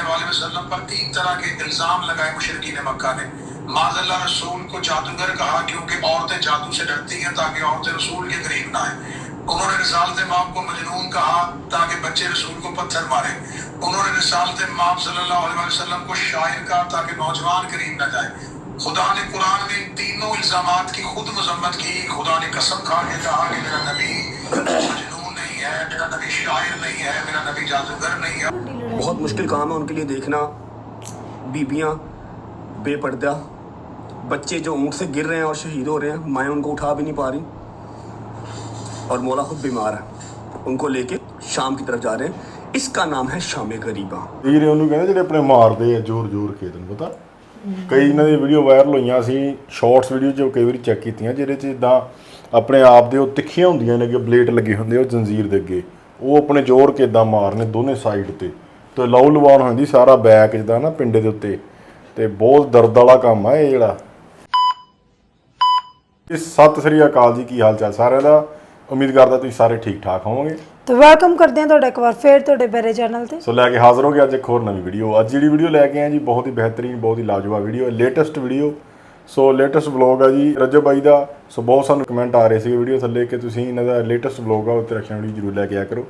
अलैहि वसल्लम पर 3 तरह के इल्जाम लगाए मुशरिकीन मक्का ने। माज़अल्लाह रसूल को जादूगर कहा क्योंकि औरतें जादू से डरती हैं ताकि औरतें रसूल के करीब ना आए। उन्होंने रिसालत माप को मजनून कहा ताकि बच्चे रसूल को पत्थर मारे। उन्होंने रिसालत माप सल्लल्लाहु अलैहि वसल्लम को शायर कहा ताकि नौजवान करीब न जाए। खुदा ने कुरान में इन तीनों इल्जामात की खुद मजम्मत की। खुदा ने कसम खा के कहा कि मेरा नबी मजनून नहीं है, मेरा नबी शायर नहीं है, मेरा नबी जादूगर नहीं है। बहुत मुश्किल काम है उनके लिए देखना, बीबियाँ बेपर्दा, बच्चे जो ऊँट से गिर रहे हैं और शहीद हो रहे हैं, माएँ उनको उठा भी नहीं पा रही, और मौला खुद बीमार है, उनको लेके शाम की तरफ जा रहे हैं। इसका नाम है शाम गरीबा। ਵੀਰੇ ਉਹਨੂੰ ਕਹਿੰਦੇ ਜਿਹੜੇ ਆਪਣੇ ਮਾਰਦੇ ਆ ਜ਼ੋਰ ਜ਼ੋਰ ਕੇ, ਤੈਨੂੰ ਪਤਾ ਕਈ ਇਹਨਾਂ ਦੀ ਵੀਡੀਓ ਵਾਇਰਲ ਹੋਈਆਂ ਸੀ, ਸ਼ਾਰਟਸ ਵੀਡੀਓ 'ਚ ਕਈ ਵਾਰੀ ਚੈੱਕ ਕੀਤੀਆਂ, ਜਿਹਦੇ 'ਚ ਜਿੱਦਾਂ ਆਪਣੇ ਆਪ ਦੇ ਉਹ ਤਿੱਖੀਆਂ ਹੁੰਦੀਆਂ ਨੇ, ਅੱਗੇ ਬਲੇਡ ਲੱਗੇ ਹੁੰਦੇ ਉਹ ਜੰਜ਼ੀਰ ਦੇ ਅੱਗੇ, ਉਹ ਆਪਣੇ ਜ਼ੋਰ ਕੇ ਇੱਦਾਂ ਮਾਰਨੇ ਦੋਨੇ ਸਾਈਡ ਤੇ ਲਹੂ ਲੁਹਾਨ ਹੋ ਜਾਂਦੀ ਸਾਰਾ ਬੈਕ ਜਿੱਦਾਂ ਨਾ ਪਿੰਡੇ ਦੇ ਉੱਤੇ, ਤੇ ਬਹੁਤ ਦਰਦ ਵਾਲਾ ਕੰਮ ਆ ਇਹ ਜਿਹੜਾ। ਸਤਿ ਸ੍ਰੀ ਅਕਾਲ ਜੀ, ਕੀ ਹਾਲ ਚਾਲ ਸਾਰਿਆਂ ਦਾ, ਉਮੀਦ ਕਰਦਾ ਤੁਸੀਂ ਸਾਰੇ ਠੀਕ ਠਾਕ ਹੋਵੋਗੇ। तो वेलकम करते हैं ਤੁਹਾਡਾ ਇੱਕ ਵਾਰ ਫੇਰ ਤੁਹਾਡੇ ਮੇਰੇ ਚੈਨਲ ਤੇ। ਸੋ ਲੈ ਕੇ ਹਾਜ਼ਰ ਹੋ ਗਿਆ ਅੱਜ ਇੱਕ ਹੋਰ ਨਵੀਂ ਵੀਡੀਓ। ਅੱਜ ਜਿਹੜੀ ਵੀਡੀਓ ਲੈ ਕੇ ਆਏ ਜੀ ਬਹੁਤ ਹੀ ਬਿਹਤਰੀਨ, ਬਹੁਤ ਹੀ ਲਾਜਵਾਬ ਵੀਡੀਓ, ਲੇਟੈਸਟ ਵੀਡੀਓ। ਸੋ ਲੇਟੈਸਟ ਵਲੌਗ ਆ ਜੀ ਰਜਬ ਬਾਈ ਦਾ। ਸੋ ਬਹੁਤ ਸਾਨੂੰ ਕਮੈਂਟ ਆ ਰਹੇ ਸੀਗੇ ਵੀਡੀਓ ਥੱਲੇ ਕਿ ਤੁਸੀਂ ਇਹਨਾਂ ਦਾ ਲੇਟੈਸਟ ਵਲੌਗ ਆ ਉੱਤੇ ਰੱਖਿਆ ਵੀਡੀਓ ਜ਼ਰੂਰ ਲੈ ਕੇ ਆਇਆ ਕਰੋ।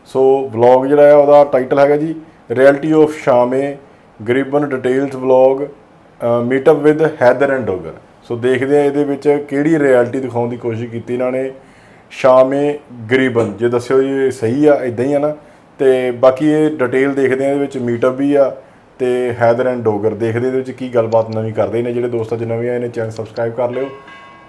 ਸੋ ਵਲੌਗ ਜਿਹੜਾ ਆ ਉਹਦਾ ਟਾਈਟਲ ਹੈਗਾ ਜੀ ਰਿਐਲਿਟੀ ਆਫ ਸ਼ਾਮੇ ਗਰੀਬਨ details vlog meetup with Haider and Dogar. So ਦੇਖਦੇ ਆ ਇਹਦੇ ਵਿੱਚ ਕਿਹੜੀ ਰਿਐਲਿਟੀ ਦਿਖਾਉਣ ਦੀ ਕੋਸ਼ਿਸ਼ ਕੀਤੀ ਇਹਨਾਂ ਨੇ ਸ਼ਾਮੇ ਗਰੀਬਨ। ਜੇ ਦੱਸਿਓ ਜੀ ਸਹੀ ਆ ਇੱਦਾਂ ਹੀ ਆ ਨਾ, ਤੇ ਬਾਕੀ ਇਹ ਡਿਟੇਲ ਦੇਖਦੇ ਆ ਇਹਦੇ ਵਿੱਚ ਮੀਟਅਪ ਵੀ ਆ ਤੇ ਹੈਦਰ ਐਂਡ ਡੋਗਰ ਦੇਖਦੇ ਇਹਦੇ ਵਿੱਚ ਕੀ ਗੱਲਬਾਤ ਨਵੀਂ ਕਰਦੇ ਨੇ। ਜਿਹੜੇ ਦੋਸਤ ਅੱਜ ਨਵੇਂ ਆਏ ਨੇ ਚੈਨਲ ਸਬਸਕ੍ਰਾਈਬ ਕਰ ਲਿਓ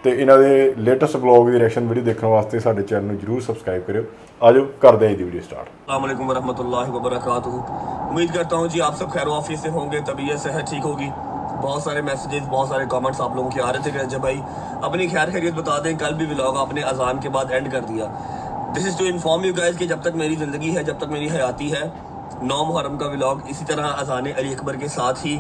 ਤੇ ਇਹਨਾਂ ਦੇ ਲੇਟੈਸਟ ਵਲੌਗ ਦੀ ਰਿਐਕਸ਼ਨ ਵੀਡੀਓ ਦੇਖਣ ਵਾਸਤੇ ਸਾਡੇ ਚੈਨਲ ਨੂੰ ਜਰੂਰ ਸਬਸਕ੍ਰਾइब करो। आज करते हैं ये वीडियो स्टार्ट। अस्सलाम वालेकुम वरहमतुल्लाहि वबरकातुहू। उम्मीद करता हूँ जी आप सब खैर वाफियत से होंगे, तबीयत सेहत ठीक होगी। बहुत सारे मैसेजेस, बहुत सारे कमेंट्स आप लोगों के आ रहे थे कि रजब भाई अपनी खैर खैरियत बता दें। कल भी व्लॉग आपने अजान के बाद एंड कर दिया। This is to inform you guys कि जब तक मेरी ज़िंदगी है, जब तक मेरी हयाती है, 9 मुहर्रम का व्लॉग इसी तरह अजान अली अकबर के साथ ही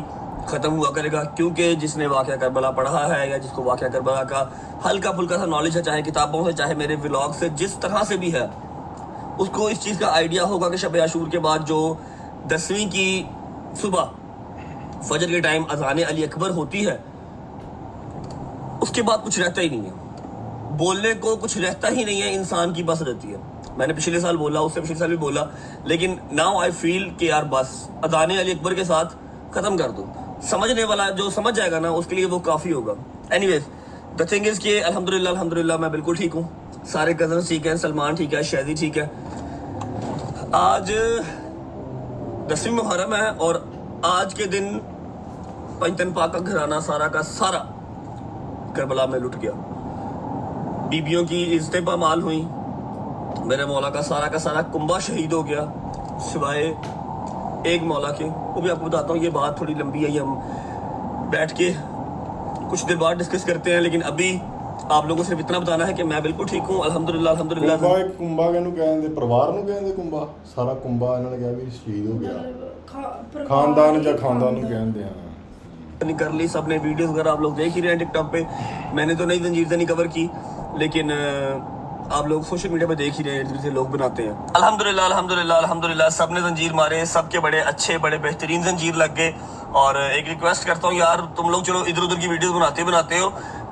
ख़त्म हुआ करेगा। क्योंकि जिसने वाक़या करबला पढ़ा है या जिसको वाक़या करबला का हल्का फुल्का सा नॉलेज है, चाहे किताबों से चाहे मेरे व्लॉग से, जिस तरह से भी है, उसको इस चीज़ का आइडिया होगा कि शब आशूर के बाद जो 10वीं की सुबह फजर के टाइम अजान अली अकबर होती है, उसके बाद कुछ रहता ही नहीं है, बोलने को कुछ रहता ही नहीं है, इंसान की बस रहती है। मैंने पिछले साल बोला, उससे पिछले साल भी बोला, लेकिन नाउ आई फील कि यार बस अजान अली अकबर के साथ ख़त्म कर दो। समझने वाला जो समझ जाएगा ना उसके लिए वो काफ़ी होगा। एनीवेज द थिंग इज़ कि अल्हम्दुलिल्लाह मैं बिल्कुल ठीक हूँ, सारे कज़न ठीक हैं, सलमान ठीक है, शहदी ठीक है। आज 10वीं मुहर्रम है और आज के दिन पंचतन पाक का घराना सारा का सारा करबला में लुट गया। बीबियों की इज्जतें पामाल हुई, मेरे मौला का सारा कुंबा शहीद हो गया, सिवाय एक मौला के। वो भी आपको बताता हूँ, ये बात थोड़ी लंबी है, ये हम बैठ के कुछ देर बाद डिस्कस करते हैं, लेकिन अभी आप लोगों को सिर्फ इतना बताना है कि मैं बिल्कुल ठीक हूँ अल्हम्दुलिल्लाह। ਕੁੰਬਾ ਕਿਹਨੂੰ ਕਹਿੰਦੇ, ਪਰਿਵਾਰ ਨੂੰ ਕਹਿੰਦੇ ਕੁੰਬਾ, ਸਾਰਾ ਕੁੰਬਾ ਇਹਨਾਂ ਨੇ ਕਿਹਾ ਵੀ ਸ਼ਹੀਦ ਹੋ ਗਿਆ, ਖਾਨਦਾਨ ਜਾਂ ਖਾਨਦਾਨ ਨੂੰ ਕਹਿੰਦੇ ਆ। नहीं कर ली सबने, वीडियोस वगैरह आप लोग देख ही रहे हैं टिकटॉक पे। मैंने तो नई जंजीर से नहीं कवर की, लेकिन आप लोग सोशल मीडिया पे देख ही रहे हैं, जैसे लोग बनाते हैं। अल्हम्दुलिल्लाह सबने जंजीर मारे, सबके बड़े अच्छे बड़े बेहतरीन जंजीर लग गए। और एक रिक्वेस्ट करता हूँ यार, तुम लोग चलो इधर उधर की वीडियोस बनाते हो,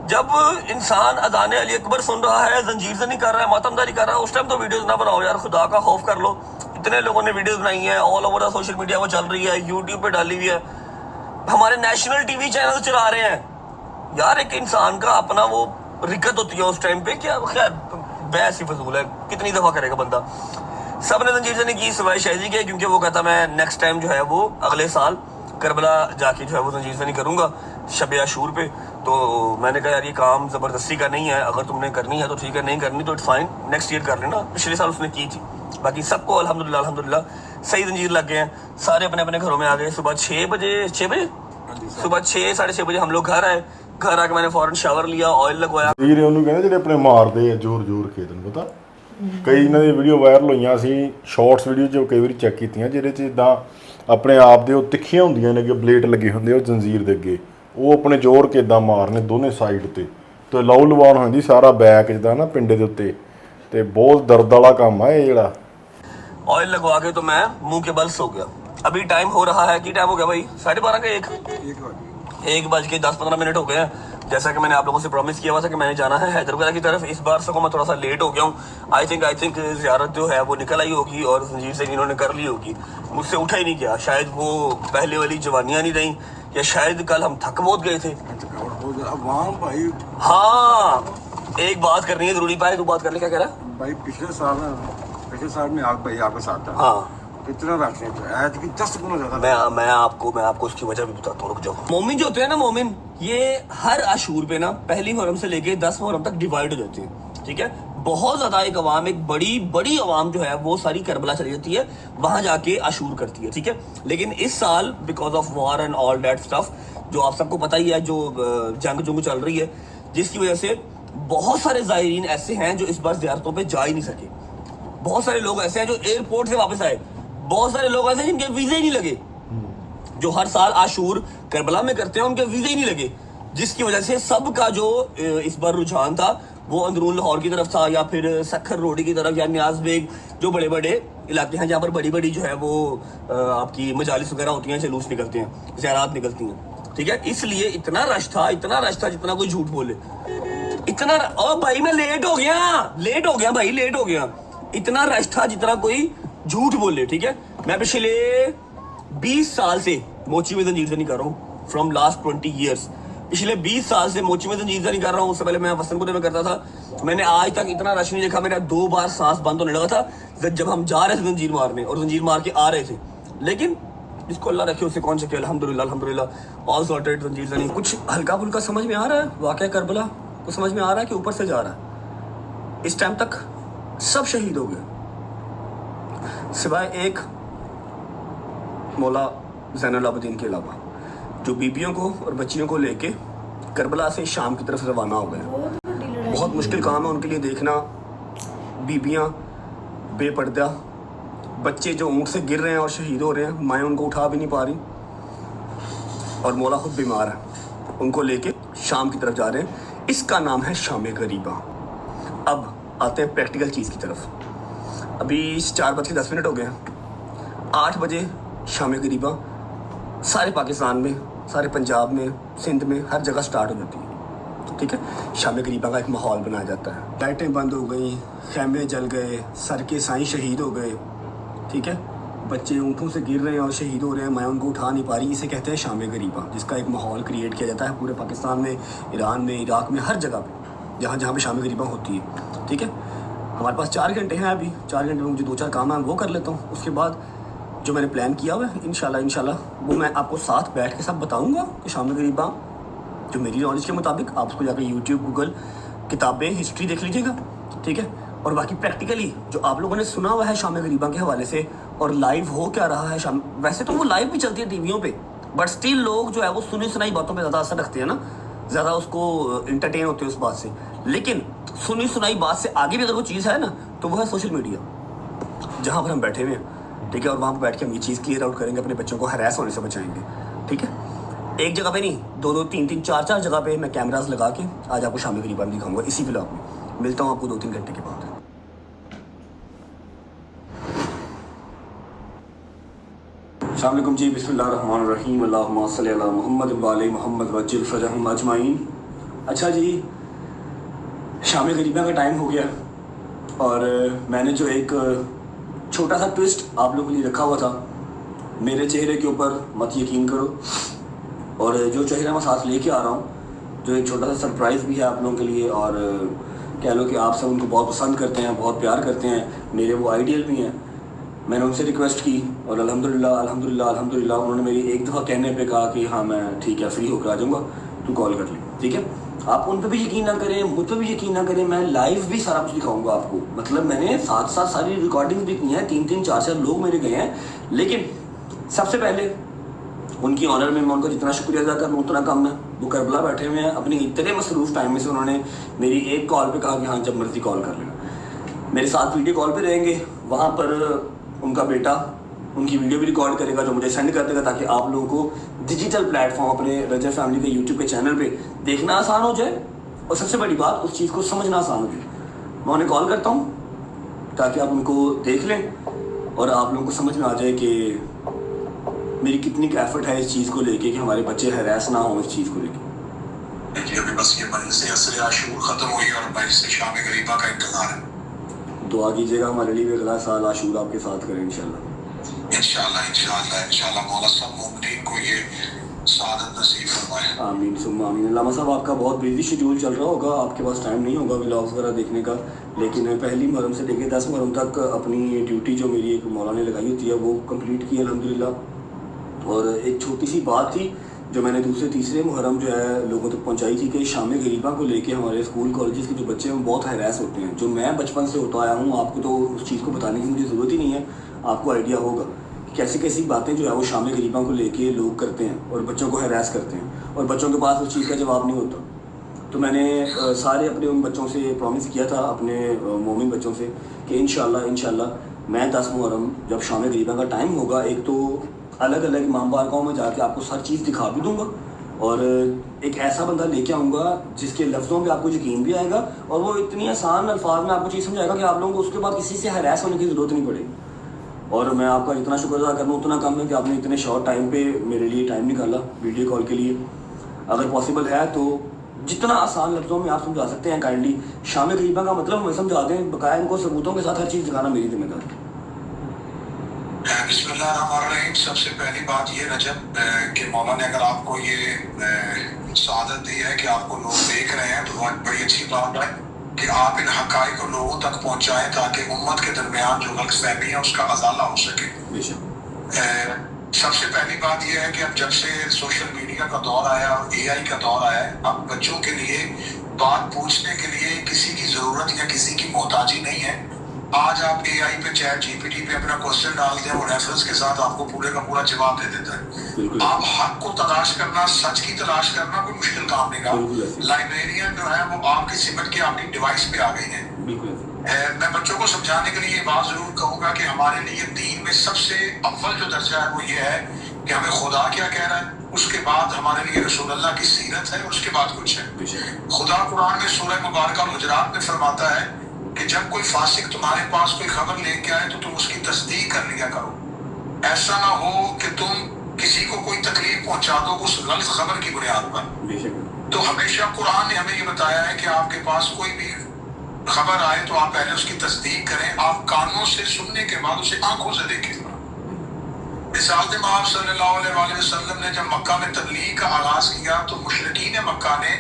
जब इंसान अजान अली अकबर सुन रहा है, जंजीर से नहीं कर रहा है, मातमदारी कर रहा है, उस टाइम तो वीडियोस ना बनाओ यार, खुदा का खौफ कर लो। इतने लोगों ने वीडियोस बनाई है, ऑल ओवर सोशल मीडिया वो चल रही है, यूट्यूब पे डाली हुई है, हमारे नेशनल टीवी चैनल चला रहे हैं यार। एक इंसान का अपना वो रिकत होती है उस टाइम पे, क्या खैर बहस ही फजूल है, कितनी दफ़ा करेगा बंदा। सब ने जंजीर से नहीं की सिवाय शहदी के, क्योंकि वो कहता मैं नेक्स्ट टाइम जो है वो अगले साल करबला जाके जो है वो जंजीर से नहीं करूँगा शब आशूर पे। तो मैंने कहा यार ये काम ज़बरदस्ती का नहीं है, अगर तुमने करनी है तो ठीक है, नहीं करनी तो इट्स फाइन, नेक्स्ट ईयर कर लेना। पिछले साल उसने की थी। बाकी सबको अल्हम्दुलिल्लाह सही जंजीर लग गए हैं, सारे अपने अपने घरों में आ गए। सुबह 6 बजे सुबह 6 साढ़े 6 बजे हम लोग घर आए। घर आके मैंने फौरन शावर लिया, ऑयल लगवाया। ਵੀਰੇ ਉਹਨੂੰ ਕਹਿੰਦੇ ਜਿਹੜੇ ਆਪਣੇ ਮਾਰਦੇ ਆ ਜ਼ੋਰ ਜ਼ੋਰ ਕੇ, ਤੈਨੂੰ ਪਤਾ ਕਈ ਇਹਨਾਂ ਦੀ ਵੀਡੀਓ ਵਾਇਰਲ ਹੋਈਆਂ ਸੀ, ਸ਼ਾਰਟਸ ਵੀਡੀਓ 'ਚ ਕਈ ਵਾਰੀ ਚੈੱਕ ਕੀਤੀਆਂ, ਜਿਹਦੇ 'ਚ ਜਿੱਦਾਂ ਆਪਣੇ ਆਪ ਦੇ ਉਹ ਤਿੱਖੀਆਂ ਹੁੰਦੀਆਂ ਨੇ, ਅੱਗੇ ਬਲੇਡ ਲੱਗੇ ਹੁੰਦੇ ਉਹ ਜੰਜ਼ੀਰ ਦੇ ਅੱਗੇ, ਉਹ ਆਪਣੇ ਜ਼ੋਰ ਕੇ ਇੱਦਾਂ ਮਾਰਨੇ ਦੋਨੇ ਸਾਈਡ ਤੇ ਲਹੂ ਲੁਹਾਨ ਹੋ ਜਾਂਦੀ ਸਾਰਾ ਬੈਕ ਜਿੱਦਾਂ ਨਾ ਪਿੰਡੇ ਦੇ ਉੱਤੇ, ਤੇ ਬਹੁਤ ਦਰਦ ਵਾਲਾ ਕੰਮ ਆ ਇਹ ਜਿਹੜਾ। ऑयल लगवा के तो मैं मुंह के बल सो गया। अभी टाइम हो रहा है, कि टाइम हो गया भाई 12:30 का 1:10-15 हो गए हैं। जैसा कि मैंने आप लोगों से प्रॉमिस किया हुआ था कि मैंने जाना है हैदराबाद की तरफ। इस बार से मैं थोड़ा सा लेट हो गया हूँ। आई थिंक ज़ियारत जो है वो निकल आई होगी और जंजीर से इन्होंने कर ली होगी, मुझसे उठा ही नहीं गया। शायद वो पहले वाली जवानियाँ नहीं रहीं, या शायद कल हम थक बहुत गए थे। हाँ, एक बात करनी है जरूरी पाए, तू बात कर ले, क्या कह रहा है भाई? पिछले साल में आपका साथ था। हाँ, कितना रश है, 10 गुना ज्यादा। मैं आपको उसकी वजह भी बताता हूँ, रुक जाओ। मोमिन जो होते हैं ना, मोमिन, ये हर आशूर पे ना पहली मुहर्रम से लेके 10 मुहर्रम तक डिवाइड हो जाते हैं, ठीक है। बहुत ज्यादा एक अवाम, एक बड़ी अवाम जो है वो सारी करबला चली जाती है, वहां जाके आशूर करती है, ठीक है। लेकिन इस साल because of war and all that stuff, जो आप सबको पता ही है, जो जंग चल रही है, जिसकी वजह से बहुत सारे ज़ायरीन ऐसे हैं जो इस बार ज़ियारतों पे जा ही नहीं सके। बहुत सारे लोग ऐसे हैं जो एयरपोर्ट से वापस आए, बहुत सारे लोग ऐसे हैं जिनके वीज़े ही नहीं लगे, जो हर साल आशूर करबला में करते हैं, उनके वीज़े ही नहीं लगे, जिसकी वजह से सबका जो इस बार रुझान था वो अंदरून लाहौर की तरफ था, या फिर सखर रोडी की तरफ, या न्याज बेग, जो बड़े बड़े इलाके हैं जहाँ पर बड़ी जो है वो आपकी मजालिस वगैरह होती हैं, जुलूस निकलते हैं, ज़ियारत निकलती हैं, ठीक है। इसलिए इतना रश था जितना कोई झूठ बोले। इतना ओ भाई मैं लेट हो गया भाई। इतना रश था जितना कोई झूठ बोले, ठीक है। मैं पिछले 20 साल से मोची में जंजीर नहीं कर रहा हूँ, फ्रॉम लास्ट 20 ईयर्स। पिछले 20 साल से मोची में जंजीर नहीं कर रहा हूँ। उससे पहले मैं वसनपुर में करता था। मैंने आज तक इतना रश नहीं देखा। मेरा 2 बार सांस बंद होने लगा था जब हम जा रहे थे जंजीर मारने, और जंजीर मार के आ रहे थे। लेकिन जिसको अल्लाह रखे उसे कौन सके। अल्हम्दुलिल्लाह ऑल सॉर्टेड। जंजीर नहीं कुछ हल्का फुल्का समझ में आ रहा है, वाक़या करबला तो समझ में आ रहा है कि ऊपर से जा रहा है। इस टाइम तक सब शहीद हो गए सिवाय एक मौला ज़ैनुल आबिदीन के अलावा, जो बीबियों को और बच्चियों को लेके करबला से शाम की तरफ रवाना हो गए। बहुत मुश्किल काम है उनके लिए देखना, बीबियाँ बेपर्दा, बच्चे जो ऊँट से गिर रहे हैं और शहीद हो रहे हैं, माएँ उनको उठा भी नहीं पा रही, और मौला खुद बीमार है, उनको लेके शाम की तरफ जा रहे हैं। इसका नाम है शाम गरीबा। अब आते हैं प्रैक्टिकल चीज़ की तरफ। अभी 4:10 हो गए हैं। 8 बजे शाम गरीबा सारे पाकिस्तान में, सारे पंजाब में, सिंध में, हर जगह स्टार्ट हो जाती है, ठीक है। शाम गरीबा का एक माहौल बनाया जाता है। लाइटें बंद हो गई, खैमे जल गए, सर के साईं शहीद हो गए, ठीक है। बच्चे ऊँटों से गिर रहे हैं और शहीद हो रहे हैं, मैं उनको उठा नहीं पा रही। इसे कहते हैं शाम गरीबा, जिसका एक माहौल क्रिएट किया जाता है पूरे पाकिस्तान में, ईरान में, इराक में, हर जगह पे जहाँ पे शाम गरीबा होती है, ठीक है। हमारे पास 4 घंटे हैं अभी। 4 घंटे में मुझे 2-4 काम है वो कर लेता हूँ। उसके बाद जो मैंने प्लान किया हुआ है इंशाल्लाह वो मैं आपको साथ बैठ के सब बताऊँगा कि शाम गरीबा जो मेरी नॉलेज के मुताबिक, आप उसको जाकर यूट्यूब, गूगल, किताबें, हिस्ट्री देख लीजिएगा, ठीक है। और बाकी प्रैक्टिकली जो आप लोगों ने सुना हुआ है शाम गरीबा के हवाले से, और लाइव हो क्या रहा है शाम, वैसे तो वो लाइव भी चलती है टीवियों पे, बट स्टिल लोग जो है वो सुनी सुनाई बातों पे ज़्यादा असर रखते हैं ना, ज़्यादा उसको इंटरटेन होते हैं उस बात से। लेकिन सुनी सुनाई बात से आगे भी अगर कोई चीज़ है ना, तो वो है सोशल मीडिया, जहाँ पर हम बैठे हुए हैं, ठीक है। और वहाँ पर बैठ के हम ये चीज़ क्लियर आउट करेंगे, अपने बच्चों को हरास होने से बचाएंगे, ठीक है। एक जगह पे नहीं, 2-2, 3-3, 4-4 जगह पे मैं कैमराज लगा के आज आपको शाम गरीबा में दिखाऊंगा इसी व्लॉग में। मिलता हूँ आपको 2-3 घंटे के बाद। अस्सलाम वालेकुम जी, बिस्मिल्लाहिर्रहमानिर्रहीम, अल्लाहुम्मा सल्ली अला मुहम्मद व आले मुहम्मद वज्जिल फरजहम अजमाइन। अच्छा जी, शाम गरीबा का टाइम हो गया, और मैंने जो एक छोटा सा ट्विस्ट आप लोगों के लिए रखा हुआ था, मेरे चेहरे के ऊपर मत यकीन करो, और जो चेहरा मैं साथ लेके आ रहा हूँ, जो एक छोटा सा सरप्राइज़ भी है आप लोगों के लिए, और कह लो कि आप सब उनको बहुत पसंद करते हैं, बहुत प्यार करते हैं, मेरे वो आइडियल भी हैं। मैंने उनसे रिक्वेस्ट की और अल्हम्दुलिल्लाह उन्होंने मेरी एक दफ़ा कहने पे कहा कि हाँ मैं ठीक है फ्री होकर आ जाऊँगा, तू कॉल कर ले, ठीक है। आप उन पर भी यकीन ना करें, मुझ पर भी यकीन ना करें, मैं लाइव भी सारा कुछ दिखाऊंगा आपको। मतलब मैंने साथ सारी रिकॉर्डिंग भी की हैं, 3-3, 4-4 लोग मेरे गए हैं। लेकिन सबसे पहले उनकी ऑनर में मैं उनका जितना शुक्रिया अदा करूँ उतना कम है। वो करबला बैठे हुए हैं, अपनी इतने मसरूफ़ टाइम में से उन्होंने मेरी एक कॉल पे कहा कि हाँ जब मर्ज़ी कॉल कर लेना। मेरे साथ वीडियो कॉल पे रहेंगे, वहाँ पर उनका बेटा उनकी वीडियो भी रिकॉर्ड करेगा, जो मुझे सेंड कर देगा, ताकि आप लोगों को डिजिटल प्लेटफॉर्म अपने रजब फैमिली के यूट्यूब के चैनल पे देखना आसान हो जाए, और सबसे बड़ी बात उस चीज़ को समझना आसान हो जाए। मैं उन्हें कॉल करता हूँ ताकि आप उनको देख लें और आप लोगों को समझ में आ जाए कि میری کتنی ایفرٹ ہے اس چیز کو لے کے کہ ہمارے بچے ہراس نہ ہوں اس چیز کو لے کے. جی ابھی بس یہ مجلس عصر عاشور ختم ہوئی اور مجلس شام غریبہ کا انتظار ہے. دعا کیجیے گا ہمارے لیے بھی اگلا سال عاشور آپ کے ساتھ کریں انشاءاللہ. انشاءاللہ مولا سب مومنین کو یہ سعادت نصیب فرمائے. آمین ثم آمین. علامہ صاحب آپ کا بہت بزی شیڈول چل رہا ہوگا, آپ کے پاس ٹائم نہیں ہوگا ولاگس وغیرہ دیکھنے کا, لیکن پہلی محرم سے لے کے 10 محرم تک اپنی ڈیوٹی جو میری ایک مولا نے لگائی ہوتی ہے وہ کمپلیٹ کی الحمدللہ. اور ایک چھوٹی سی بات تھی جو میں نے دوسرے تیسرے محرم جو ہے لوگوں تک پہنچائی تھی کہ شام غریبہ کو لے کے ہمارے اسکول کالجز کے جو بچے ہیں وہ بہت ہراس ہوتے ہیں. جو میں بچپن سے ہوتا آیا ہوں, آپ کو تو اس چیز کو بتانے کی مجھے ضرورت ہی نہیں ہے, آپ کو آئیڈیا ہوگا کیسی کیسی باتیں جو ہے وہ شام غریبہ کو لے کے لوگ کرتے ہیں اور بچوں کو ہراس کرتے ہیں, اور بچوں کے پاس اس چیز کا جواب نہیں ہوتا. تو میں نے سارے اپنے ان بچوں سے پرومس کیا تھا, اپنے مومن بچوں سے, کہ انشاءاللہ میں 10 محرم جب شام غریبہ کا ٹائم ہوگا, ایک تو الگ الگ امام بارگاہوں میں جا کے آپ کو ہر چیز دکھا بھی دوں گا, اور ایک ایسا بندہ لے کے آؤں گا جس کے لفظوں پہ آپ کو یقین بھی آئے گا, اور وہ اتنی آسان الفاظ میں آپ کو چیز سمجھائے گا کہ آپ لوگوں کو اس کے بعد کسی سے ہراس ہونے کی ضرورت نہیں پڑے گی. اور میں آپ کا جتنا شکر ادا کروں اتنا کم ہے کہ آپ نے اتنے شارٹ ٹائم پہ میرے لیے ٹائم نکالا ویڈیو کال کے لیے. اگر پاسبل ہے تو جتنا آسان لفظوں میں آپ سمجھا سکتے ہیں کائنڈلی شام غریبہ کا مطلب ہمیں سمجھا دیں, بقایا ان کو ثبوتوں کے ساتھ ہر چیز دکھانا میری ذمہ داری. بسم اللہ الرحمن الرحیم. سب سے پہلی بات یہ رجب کہ مولا نے اگر آپ کو یہ سعادت دی ہے کہ آپ کو لوگ دیکھ رہے ہیں تو بہت بڑی اچھی بات ہے کہ آپ ان حقائق کو لوگوں تک پہنچائیں تاکہ امت کے درمیان جو غلط فہمی ہے اس کا ازالہ ہو سکے. سب سے پہلی بات یہ ہے کہ اب جب سے سوشل میڈیا کا دور آیا اور AI کا دور آیا ہے, اب بچوں کے لیے بات پوچھنے کے لیے کسی کی ضرورت یا کسی کی محتاجی نہیں ہے. آج آپ AI پہ چیٹ GPT پہ اپنا کوشچن ڈالتے ہیں, وہ ریفرنس کے ساتھ آپ کو پورے کا پورا جواب دے دیتا ہے. آپ حق کو تلاش کرنا, سچ کی تلاش کرنا کوئی مشکل کام نہیں کا. لائبریرین جو ہے وہ آپ کی سمٹ کے آپ کی ڈیوائس پہ آ گئی ہیں. میں بچوں کو سمجھانے کے لیے یہ بات ضرور کہوں گا کہ ہمارے لیے دین میں سب سے اول جو درجہ ہے وہ یہ ہے کہ ہمیں خدا کیا کہہ رہا ہے, اس کے بعد ہمارے لیے رسول اللہ کی سیرت ہے, اس کے بعد کچھ ہے. خدا قرآن میں سورہ مبارکہ حجرات میں فرماتا ہے کہ جب کوئی فاسق تمہارے پاس کوئی خبر لے کے آئے تو تم اس کی تصدیق کر لیا کرو. ایسا نہ ہو کہ تم کسی کو کوئی تکلیف پہنچا دو اس غلط خبر کی بنیاد پر. تو ہمیشہ قرآن نے ہمیں یہ بتایا ہے کہ آپ کے پاس کوئی بھی خبر آئے تو آپ پہلے اس کی تصدیق کریں. آپ کانوں سے سننے کے بعد اسے آنکھوں سے دیکھیں. رسالت مآب صلی اللہ علیہ وآلہ وسلم نے جب مکہ میں تبلیغ کا آغاز کیا تو مشرکین مکہ نے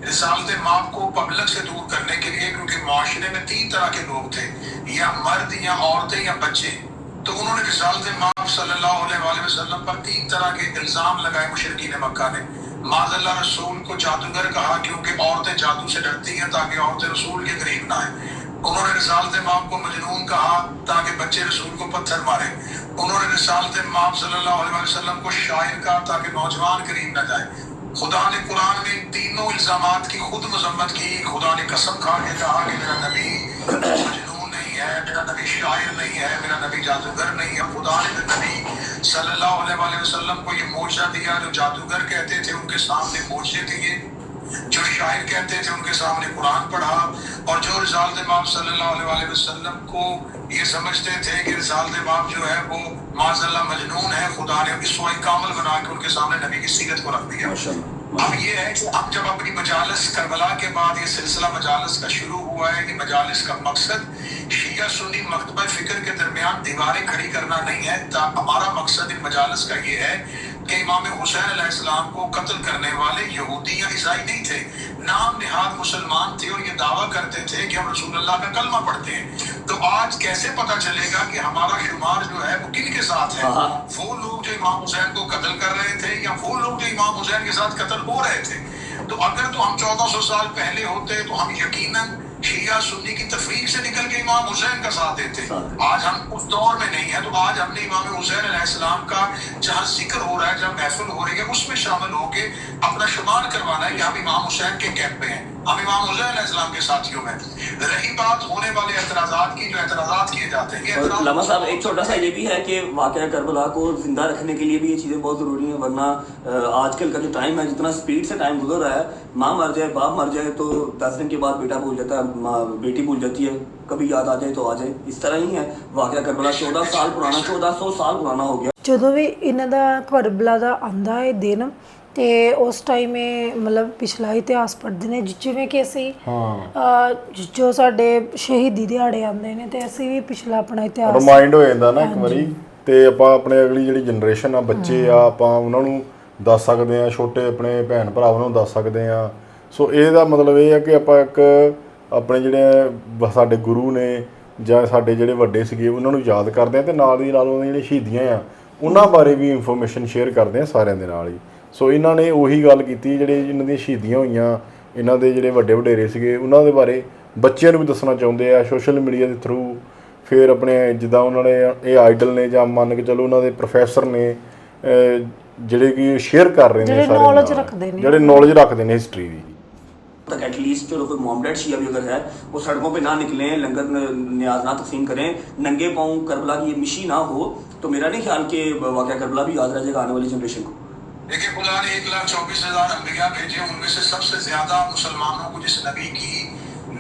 رسالت مآب کو پبلک سے دور کرنے کے لیے, کیونکہ معاشرے میں 3 طرح کے لوگ تھے, یا مرد یا عورتیں یا بچے, تو انہوں نے رسالت مآب صلی اللہ علیہ وآلہ وسلم پر 3 طرح کے الزام لگائے مشرکین مکہ نے. معاذ اللہ رسول کو جادوگر کہا کیونکہ عورتیں جادو سے ڈرتی ہیں تاکہ عورتیں رسول کے قریب نہ آئیں. انہوں نے رسالت مآب کو مجنون کہا تاکہ بچے رسول کو پتھر ماریں. انہوں نے رسالت مآب صلی اللہ علیہ وسلم کو شاعر کہا تاکہ نوجوان قریب نہ جائیں. خدا نے قرآن میں ان تینوں الزامات کی خود مذمت کی. خدا نے قسم کھا کے کہا کہ میرا نبی مجنون نہیں ہے, میرا نبی شاعر نہیں ہے, میرا نبی جادوگر نہیں ہے. خدا نے نبی صلی اللہ علیہ وآلہ وسلم کو یہ معجزہ دیا. جو جادوگر کہتے تھے ان کے سامنے معجزے دیے, جو شاعر کہتے تھے ان کے سامنے قرآن پڑھا, اور جو رسالت مآب صلی اللہ علیہ وآلہ وسلم کو یہ سمجھتے تھے کہ رسالت مآب جو ہے وہ معاذ اللہ مجنون ہے, خدا نے اسوہ کامل بنا کے ان کے سامنے نبی کی سیرت کو رکھ دیا. اب یہ ہے کہ اب جب اپنی مجالس کربلا کے بعد یہ سلسلہ مجالس کا شروع ہوا ہے, کہ مجالس کا مقصد شیعہ سنی مکتبہ فکر کے درمیان دیواریں کھڑی کرنا نہیں ہے. ہمارا مقصد ان مجالس کا یہ ہے کہ امام حسین علیہ السلام کو قتل کرنے والے یہودی یا عیسائی نہیں تھے, نام نہاد مسلمان تھے, اور یہ دعویٰ کرتے تھے کہ ہم رسول اللہ کا کلمہ پڑھتے ہیں. تو آج کیسے پتہ چلے گا کہ ہمارا شمار جو ہے وہ کن کے ساتھ ہے؟ وہ لوگ جو امام حسین کو قتل کر رہے تھے یا وہ لوگ جو امام حسین کے ساتھ قتل ہو رہے تھے؟ تو اگر تو ہم 1400 سال پہلے ہوتے تو ہم یقیناً شیعہ سنی کی تفریق سے نکل کے امام حسین کا ساتھ دیتے. آج ہم اس دور میں نہیں ہیں, تو آج ہم نے امام حسین علیہ السلام کا جہاں ذکر ہو رہا ہے, جہاں محفل ہو رہی ہے, اس میں شامل ہو کے اپنا شمار کروانا ہے کہ ہم امام حسین کے کیمپ میں ہیں, ہم امام حسین علیہ السلام کے ساتھیوں میں. رہی بات ہونے والے اعتراضات کی, جو اعتراضات کیے جاتے ہیں, علامہ صاحب ایک چھوٹا سا یہ بھی ہے کہ واقعہ کربلا کو زندہ رکھنے کے لیے بھی یہ چیزیں بہت ضروری ہیں, ورنہ آج کل کا جو ٹائم ہے, جتنا سپیڈ سے ٹائم گزر رہا ہے, ماں مر جائے باپ مر جائے تو 10 دن کے بعد بیٹا بھول جاتا ہے, बेटी भूल जाती है, कभी याद आ जाए तो आ जाए, इस तरह ही है। वाक़या करबला 14 साल पुराना, 1400 साल पुराना हो गया। ਜਦੋਂ ਵੀ ਇਹਨਾਂ ਦਾ ਕਰਬਲਾ ਦਾ ਆਂਦਾ ਹੈ ਦਿਨ ਤੇ ਉਸ ਟਾਈਮ ਇਹ ਮਤਲਬ ਪਿਛਲਾ ਇਤਿਹਾਸ ਪੜ੍ਹਦੇ ਨੇ, ਜਿਵੇਂ ਕਿ ਅਸੀਂ ਜੋ ਸਾਡੇ ਸ਼ਹੀਦੀ ਦਿਹਾੜੇ ਆਉਂਦੇ ਨੇ ਤੇ ਅਸੀਂ ਵੀ ਪਿਛਲਾ ਆਪਣਾ ਇਤਿਹਾਸ ਰਿਮਾਈਂਡ ਹੋ ਜਾਂਦਾ ਨਾ ਇੱਕ ਵਾਰੀ, ਤੇ ਆਪਾਂ ਆਪਣੇ ਅਗਲੀ ਜਿਹੜੀ ਜਨਰੇਸ਼ਨ ਆ, ਬੱਚੇ ਆ, ਆਪਾਂ ਉਹਨਾਂ ਨੂੰ ਦੱਸ ਸਕਦੇ ਆ, ਛੋਟੇ ਆਪਣੇ ਭੈਣ ਭਰਾਵਾਂ ਨੂੰ ਦੱਸ ਸਕਦੇ ਆ। ਸੋ ਇਹਦਾ ਮਤਲਬ ਇਹ ਹੈ ਕਿ ਆਪਾਂ ਇੱਕ ਆਪਣੇ ਜਿਹੜੇ ਸਾਡੇ ਗੁਰੂ ਨੇ ਜਾਂ ਸਾਡੇ ਜਿਹੜੇ ਵੱਡੇ ਸੀਗੇ ਉਹਨਾਂ ਨੂੰ ਯਾਦ ਕਰਦੇ ਆ, ਤੇ ਨਾਲ ਦੀ ਨਾਲ ਉਹਨਾਂ ਦੀਆਂ ਜਿਹੜੀਆਂ ਸ਼ਹੀਦੀਆਂ ਆ ਉਹਨਾਂ ਬਾਰੇ ਵੀ ਇਨਫੋਰਮੇਸ਼ਨ ਸ਼ੇਅਰ ਕਰਦੇ ਆ ਸਾਰਿਆਂ ਦੇ ਨਾਲ ਹੀ। ਸੋ ਇਹਨਾਂ ਨੇ ਉਹੀ ਗੱਲ ਕੀਤੀ, ਜਿਹੜੇ ਇਹਨਾਂ ਦੀਆਂ ਸ਼ਹੀਦੀਆਂ ਹੋਈਆਂ, ਇਹਨਾਂ ਦੇ ਜਿਹੜੇ ਵੱਡੇ ਵਡੇਰੇ ਸੀਗੇ ਉਹਨਾਂ ਦੇ ਬਾਰੇ ਬੱਚਿਆਂ ਨੂੰ ਵੀ ਦੱਸਣਾ ਚਾਹੁੰਦੇ ਆ ਸੋਸ਼ਲ ਮੀਡੀਆ ਦੇ ਥਰੂ। ਫਿਰ ਆਪਣੇ ਜਿੱਦਾਂ ਉਹਨਾਂ ਨੇ ਇਹ ਆਈਡਲ ਨੇ ਜਾਂ ਮੰਨ ਕੇ ਚਲੋ ਉਹਨਾਂ ਦੇ ਪ੍ਰੋਫੈਸਰ ਨੇ ਜਿਹੜੇ ਕਿ ਸ਼ੇਅਰ ਕਰ ਰਹੇ ਨੇ ਜਿਹੜੇ ਸਾਰੇ knowledge ਨਾਲ, ਰੱਖਦੇ ਨੇ। ਜਿਹੜੇ ਨੌਲੇਜ ਰੱਖਦੇ ਨੇ ਹਿਸਟਰੀ ਦੀ। तक एटलीस्ट चलो कोई मॉम डैड शिया भी अगर है वो सड़कों पे ना निकलें, लंगर न्याज ना तकसीम करें, नंगे पाँव करबला की ये मिशी ना हो, तो मेरा नहीं ख्याल कि वाक़या करबला भी याद रह जाएगा आने वाली जनरेशन को। देखिए खुदा ने 1,24,000 अंबिया भेजे, उनमें से सबसे ज्यादा मुसलमानों को जिस नबी की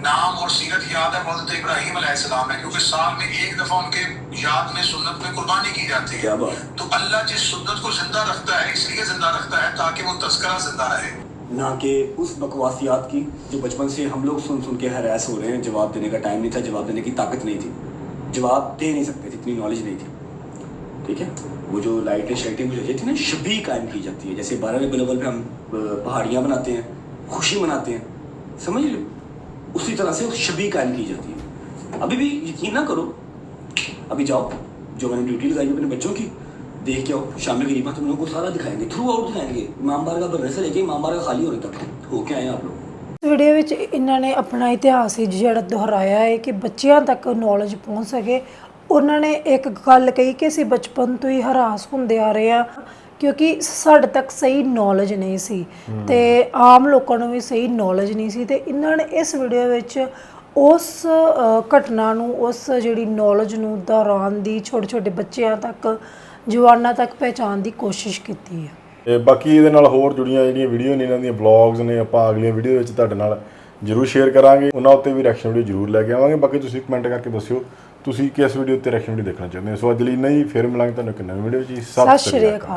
नाम और सीरत याद है वो हज़रत इब्राहीम अलैहिस्सलाम है, क्योंकि साल में एक दफा उनके याद में सुन्नत में कुर्बानी की जाती क्या है। बात। तो अल्लाह जिस सुन्नत को जिंदा रखता है इसलिए जिंदा रखता है ताकि वो तस्करा जिंदा रहे, ना कि उस बकवासियात की जो बचपन से हम लोग सुन के हैरास हो रहे हैं। जवाब देने का टाइम नहीं था, जवाब देने की ताकत नहीं थी, जवाब दे नहीं सकते थे, इतनी नॉलेज नहीं थी। ठीक है, वो जो लाइटें शाइटें मुझे थी ना, शबी कायम की जाती है। जैसे 12 रबीउल अव्वल पे हम पहाड़ियाँ बनाते हैं, खुशी मनाते हैं, समझ लो, उसी तरह से शबी कायम की जाती है। अभी भी यकीन ना करो, अभी जाओ, जो मैंने ड्यूटी लगाई अपने बच्चों की, देख के आओ शाम गरीबा, तुम लोगों को सारा दिखाएंगे, थ्रू आउट दिखाएंगे, इमाम बारगाह बनने से लेके इमाम बारगाह खाली होने तक हो के आए आप लोग। ਵੀਡੀਓ ਵਿੱਚ ਇਹਨਾਂ ਨੇ ਆਪਣਾ ਇਤਿਹਾਸ ਹੀ ਜਿਹੜਾ ਦੁਹਰਾਇਆ ਹੈ ਕਿ ਬੱਚਿਆਂ ਤੱਕ ਨੌਲੇਜ ਪਹੁੰਚ ਸਕੇ। ਉਹਨਾਂ ਨੇ ਇੱਕ ਗੱਲ ਕਹੀ ਕਿ ਅਸੀਂ ਬਚਪਨ ਤੋਂ ਹੀ ਹਰਾਸ ਹੁੰਦੇ ਆ ਰਹੇ ਆ, ਕਿਉਂਕਿ ਸਾਡੇ ਤੱਕ ਸਹੀ ਨੌਲੇਜ ਨਹੀਂ ਸੀ ਤੇ ਆਮ ਲੋਕਾਂ ਨੂੰ ਵੀ ਸਹੀ ਨੌਲੇਜ ਨਹੀਂ ਸੀ। ਤੇ ਇਹਨਾਂ ਨੇ ਇਸ ਵੀਡੀਓ ਵਿੱਚ ਉਸ ਘਟਨਾ ਨੂੰ, ਉਸ ਜਿਹੜੀ ਨੌਲੇਜ ਨੂੰ ਦੁਹਰਾਉਣ ਦੀ, ਛੋਟੇ ਛੋਟੇ ਬੱਚਿਆਂ ਤੱਕ, ਜਵਾਨਾਂ ਤੱਕ ਪਹੁੰਚਾਉਣ ਦੀ ਕੋਸ਼ਿਸ਼ ਕੀਤੀ ਹੈ। ਤੇ ਬਾਕੀ ਇਹਦੇ ਨਾਲ ਹੋਰ ਜੁੜੀਆਂ ਜਿਹੜੀਆਂ ਵੀਡੀਓ ਨੇ, ਇਹਨਾਂ ਦੀਆਂ ਵਲੌਗਸ ਨੇ, ਆਪਾਂ ਅਗਲੀਆਂ ਵੀਡੀਓ ਵਿੱਚ ਤੁਹਾਡੇ ਨਾਲ ਜ਼ਰੂਰ ਸ਼ੇਅਰ ਕਰਾਂਗੇ, ਉਹਨਾਂ ਉੱਤੇ ਵੀ ਰਿਐਕਸ਼ਨ ਵੀਡੀਓ ਜ਼ਰੂਰ ਲੈ ਕੇ ਆਵਾਂਗੇ। ਬਾਕੀ ਤੁਸੀਂ ਕਮੈਂਟ ਕਰਕੇ ਦੱਸਿਓ ਤੁਸੀਂ ਕਿਸ ਵੀਡੀਓ ਉੱਤੇ ਰਿਐਕਸ਼ਨ ਵੀਡੀਓ ਦੇਖਣਾ ਚਾਹੁੰਦੇ ਹੋ। ਸੋ ਅੱਜ ਲਈ ਇੰਨਾ ਹੀ, ਫਿਰ ਮਿਲਾਂਗੇ ਤੁਹਾਨੂੰ ਇੱਕ ਨਵੀਂ ਵੀਡੀਓ 'ਚ। ਸਤਿ ਸ਼੍ਰੀ ਅਕਾਲ।